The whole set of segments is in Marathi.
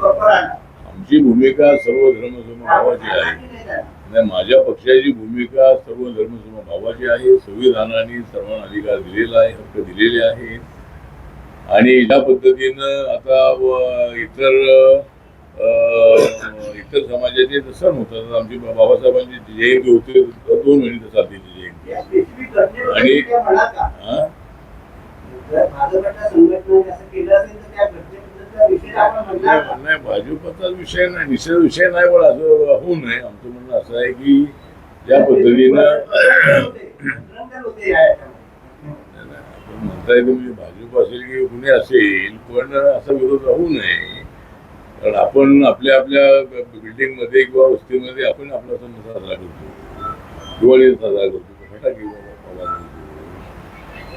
आमची भूमिका सर्व धर्मसमभावाची आहे. नाही, माझ्या पक्षाची भूमिका सर्व धर्मसमभावाची आहे. संविधानाने सर्वांना अधिकार दिलेला आहे, हक्क दिलेले आहे. आणि ज्या पद्धतीनं आता इतर समाजाचे सण होतात. आमची बाबासाहेबांची जयंती होते 2 महिने चालते जयंती. आणि नाही, भाजपचा विषय नाही, निषेध विषय नाही. पण असं होऊ नये. आमचं म्हणणं असं आहे की ज्या पद्धतीनं म्हणता येतं म्हणजे भाजप असेल की कुणी असेल, पण असा विरोध होऊ नये. कारण आपण आपल्या बिल्डिंग मध्ये किंवा वस्तीमध्ये आपण आपला सण साजरा करतो, दिवाळी साजरा करतो, फटाके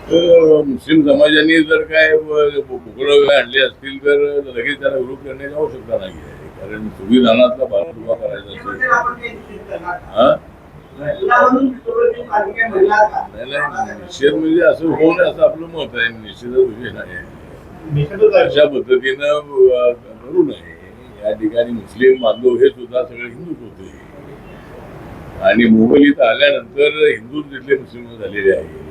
तर मुस्लिम समाजाने जर काय बोकडं आणले असतील तर लगेच त्याला विरोध करण्याची आवश्यकता नाही आहे. कारण संविधानातला भारत उभा करायचा असेल नाही, निषेध म्हणजे असं होऊ नये असं आपलं मत आहे. निषेधाचा विषय नाही. अशा पद्धतीनं करू नये. या ठिकाणी मुस्लिम बांधव हे सुद्धा सगळे हिंदूच होते आणि मुघल इथं आल्यानंतर हिंदूच तिथले मुस्लिम झालेले आहे.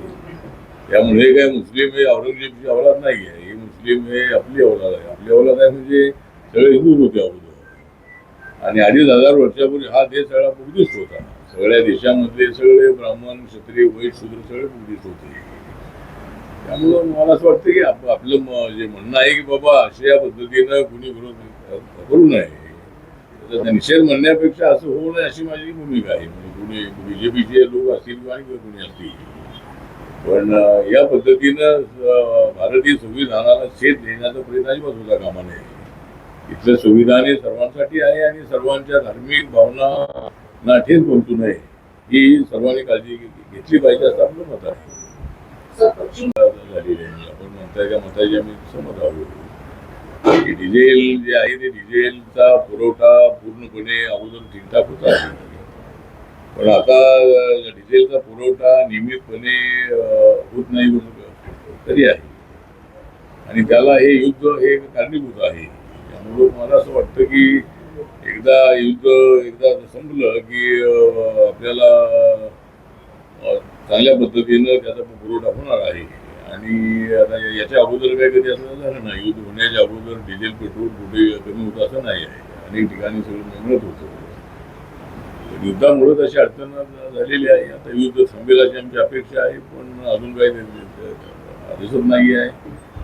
त्यामुळे काय मुस्लिम हे औरंगजेबची औलाद नाही आहे. हे मुस्लिम हे आपली औलाद आहे. आपली औलाद आहे म्हणजे सगळे हिंदूच होते अगोदर. आणि 2500 वर्षापूर्वी हा देश सगळा बुद्धिस्ट होता. सगळ्या देशामध्ये सगळे ब्राह्मण, क्षत्रिय, वैश्य, शूद्र सगळे बुद्धिस्ट होते. त्यामुळं मला असं वाटतं की आपलं जे म्हणणं आहे की बाबा अशा पद्धतीनं कुणी विरोध करू नये, त्याचा निषेध म्हणण्यापेक्षा असं होऊ नये अशी माझी भूमिका आहे. म्हणजे कुणी बीजेपीचे लोक असतील किंवा कुणी असतील, पण या पद्धतीनं भारतीय संविधानाला छेद देण्याचा प्रयत्न अजिबात होता कामा नये. इथलं संविधान हे सर्वांसाठी आहे आणि सर्वांच्या धार्मिक भावना ठेच पोहोचू नये ही सर्वांनी काळजी घेतली पाहिजे असं आपलं मत आहे. झालेली आहे. आपण म्हणताय त्या मताची आम्ही सहमत आहोत की डिझेल जे आहे ते डिझेलचा पुरवठा पूर्णपणे अगोदर ठीकठाक होता. पण आता डिझेलचा पुरवठा नियमितपणे होत नाही तरी आहे आणि त्याला हे युद्ध हे कारणीभूत आहे. त्यामुळे मला असं वाटतं की एकदा संपलं की आपल्याला चांगल्या पद्धतीनं त्याचा पुरवठा होणार आहे. आणि आता याच्या अगोदर काय कधी असं झालं नाही. युद्ध होण्याच्या अगोदर डिझेल पेट्रोल कुठे कमी होतं असं नाही आहे. अनेक ठिकाणी सगळं मिळत होतं. युद्धामुळे तशी अडचण झालेली आहे. आता युद्ध थांबेल अशी आमची अपेक्षा आहे, पण अजून काही दिसत नाही आहे.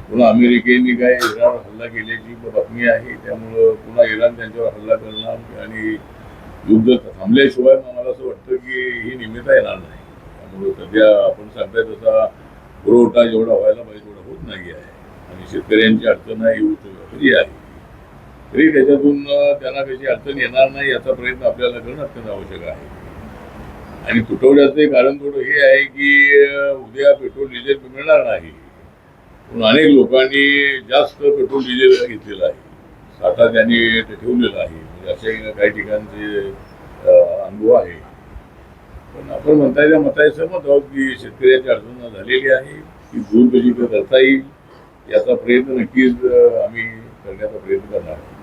पुन्हा अमेरिकेने काय इराण हल्ला केल्याची बातमी आहे. त्यामुळं पुन्हा इराण त्यांच्यावर हल्ला करणार आणि युद्ध थांबल्याशिवाय मला असं वाटतं की ही निमित्त येणार नाही. त्यामुळे सध्या आपण सांगताय तसा पुरवठा जेवढा व्हायला पाहिजे तेवढा होत नाही आहे आणि शेतकऱ्यांची अडचण आहे खरी आहे. तरी त्याच्यातून त्यांना कशी अडचण येणार नाही याचा प्रयत्न आपल्याला करणं अत्यंत आवश्यक आहे. आणि तुटवड्याचं कारण थोडं हे आहे की उद्या पेट्रोल डिझेल मिळणार नाही. पण अनेक लोकांनी जास्त पेट्रोल डिझेल घेतलेलं आहे. साठा त्यांनी ठेवलेला आहे. म्हणजे अशा काही ठिकाणचे अनुभव आहे. पण आपण म्हणताय त्या मताशी सहमत आहोत की शेतकऱ्याची अडचण झालेली आहे. ती दूर कशी करता येईल याचा प्रयत्न नक्कीच आम्ही करण्याचा प्रयत्न करणार आहोत.